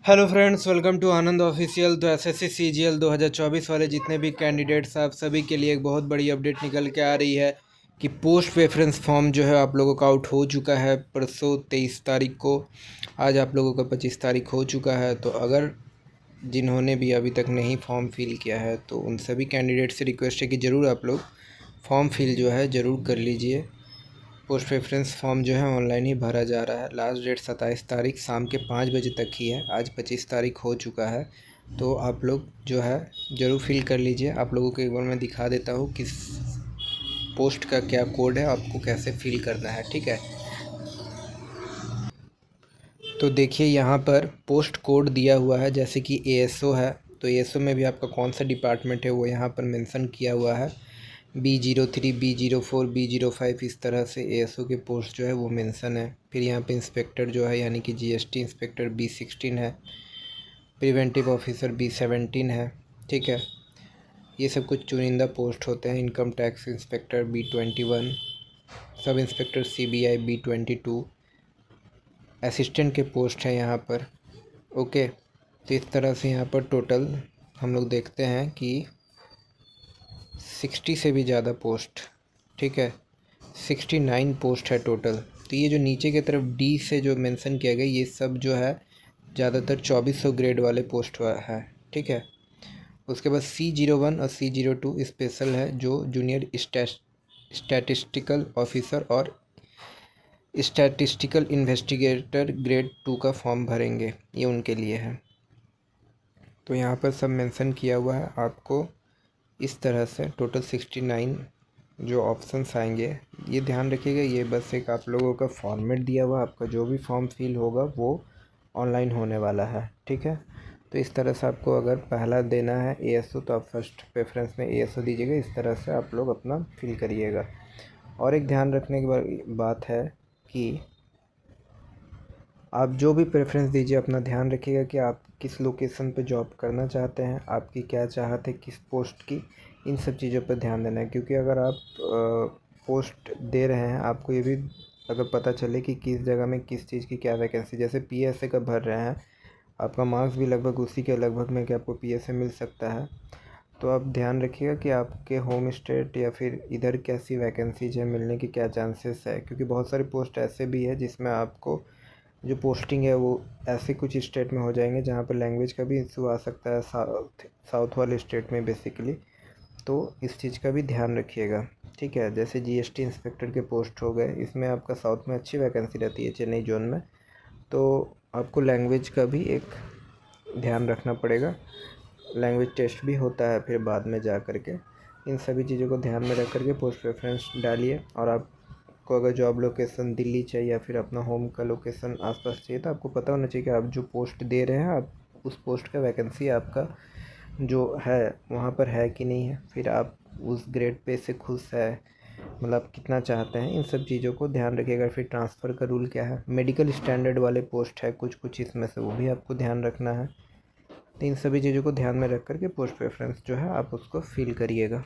Hello friends, welcome to Anand official. SSC CGL सीजीएल 2024 वाले जितने भी कैंडिडेट्स आप सभी के लिए एक बहुत बड़ी अपडेट निकल के आ रही है कि पोस्ट प्रेफरेंस फॉर्म जो है आप लोगों का आउट हो चुका है परसों 23 तारीख को। आज आप लोगों का 25 तारीख हो चुका है। तो अगर जिन्होंने भी अभी तक नहीं फॉर्म फिल किया है तो उन सभी कैंडिडेट से रिक्वेस्ट है कि ज़रूर आप लोग फॉर्म फिल जो है ज़रूर कर लीजिए। पोस्ट प्रेफरेंस फॉर्म जो है ऑनलाइन ही भरा जा रहा है। लास्ट डेट 27 तारीख शाम के 5 बजे तक ही है। आज 25 तारीख हो चुका है। तो आप लोग जो है ज़रूर फिल कर लीजिए। आप लोगों को एक बार मैं दिखा देता हूँ किस पोस्ट का क्या कोड है, आपको कैसे फिल करना है। ठीक है, तो देखिए यहाँ पर पोस्ट कोड दिया हुआ है, जैसे कि एएसओ है तो एएसओ में भी आपका कौन सा डिपार्टमेंट है वो यहाँ पर मेंशन किया हुआ है। B03, B04, B05 इस तरह से एएसओ के पोस्ट जो है वो मेंशन है। फिर यहाँ पे इंस्पेक्टर जो है यानी कि जीएसटी इंस्पेक्टर B16 है, प्रिवेंटिव ऑफिसर B17 है। ठीक है, ये सब कुछ चुनिंदा पोस्ट होते हैं। Income tax inspector B21, sub inspector CBI B22, assistant के पोस्ट हैं यहाँ पर। ओके, तो इस तरह से यहाँ पर टोटल हम लोग देखते हैं कि 60 से भी ज़्यादा पोस्ट, ठीक है, 69 पोस्ट है टोटल। तो ये जो नीचे की तरफ डी से जो मेंशन किया गया ये सब जो है ज़्यादातर 2400 ग्रेड वाले पोस्ट है। ठीक है, उसके बाद C01 और C02 स्पेशल है, जो जूनियर स्टैटिस्टिकल ऑफिसर और स्टैटिस्टिकल इन्वेस्टिगेटर ग्रेड 2 का फॉर्म भरेंगे, ये उनके लिए है। तो यहाँ पर सब मेंशन किया हुआ है। आपको इस तरह से टोटल 69 जो ऑप्शंस आएंगे, ये ध्यान रखिएगा। ये बस एक आप लोगों का फॉर्मेट दिया हुआ, आपका जो भी फॉर्म फिल होगा वो ऑनलाइन होने वाला है। ठीक है, तो इस तरह से आपको अगर पहला देना है एएसओ तो आप फर्स्ट प्रेफरेंस में एएसओ दीजिएगा। इस तरह से आप लोग अपना फिल करिएगा। और एक ध्यान रखने की बात है कि आप जो भी प्रेफरेंस दीजिए अपना ध्यान रखिएगा कि आप किस लोकेशन पे जॉब करना चाहते हैं, आपकी क्या चाहत है किस पोस्ट की, इन सब चीज़ों पर ध्यान देना है। क्योंकि अगर आप पोस्ट दे रहे हैं, आपको ये भी अगर पता चले कि किस जगह में किस चीज़ की क्या वैकेंसी, जैसे पीएसए का भर रहे हैं, आपका मार्क्स भी लगभग उसी के लगभग में कि आपको पीएसए मिल सकता है। तो आप ध्यान रखिएगा कि आपके होम स्टेट या फिर इधर कैसी वैकेंसीज है, मिलने की क्या चांसेस है। क्योंकि बहुत सारे पोस्ट ऐसे भी है जिसमें आपको जो पोस्टिंग है वो ऐसे कुछ स्टेट में हो जाएंगे जहाँ पर लैंग्वेज का भी इशू आ सकता है, साउथ वाले स्टेट में बेसिकली। तो इस चीज़ का भी ध्यान रखिएगा। ठीक है, जैसे जीएसटी इंस्पेक्टर के पोस्ट हो गए, इसमें आपका साउथ में अच्छी वैकेंसी रहती है चेन्नई जोन में। तो आपको लैंग्वेज का भी एक ध्यान रखना पड़ेगा। लैंग्वेज टेस्ट भी होता है फिर बाद में जा कर के। इन सभी चीज़ों को ध्यान में रख कर के पोस्ट प्रेफरेंस डालिए। और आपको अगर जॉब लोकेशन दिल्ली चाहिए या फिर अपना होम का लोकेशन आसपास चाहिए तो आपको पता होना चाहिए कि आप जो पोस्ट दे रहे हैं आप उस पोस्ट का वैकेंसी आपका जो है वहाँ पर है कि नहीं है, फिर आप उस ग्रेड पे से खुश है, मतलब कितना चाहते हैं, इन सब चीज़ों को ध्यान रखिएगा। फिर ट्रांसफ़र का रूल क्या है, मेडिकल स्टैंडर्ड वाले पोस्ट है कुछ कुछ इसमें से, वो भी आपको ध्यान रखना है। तो इन सभी चीज़ों को ध्यान में रख कर के पोस्ट प्रेफरेंस जो है आप उसको फिल करिएगा।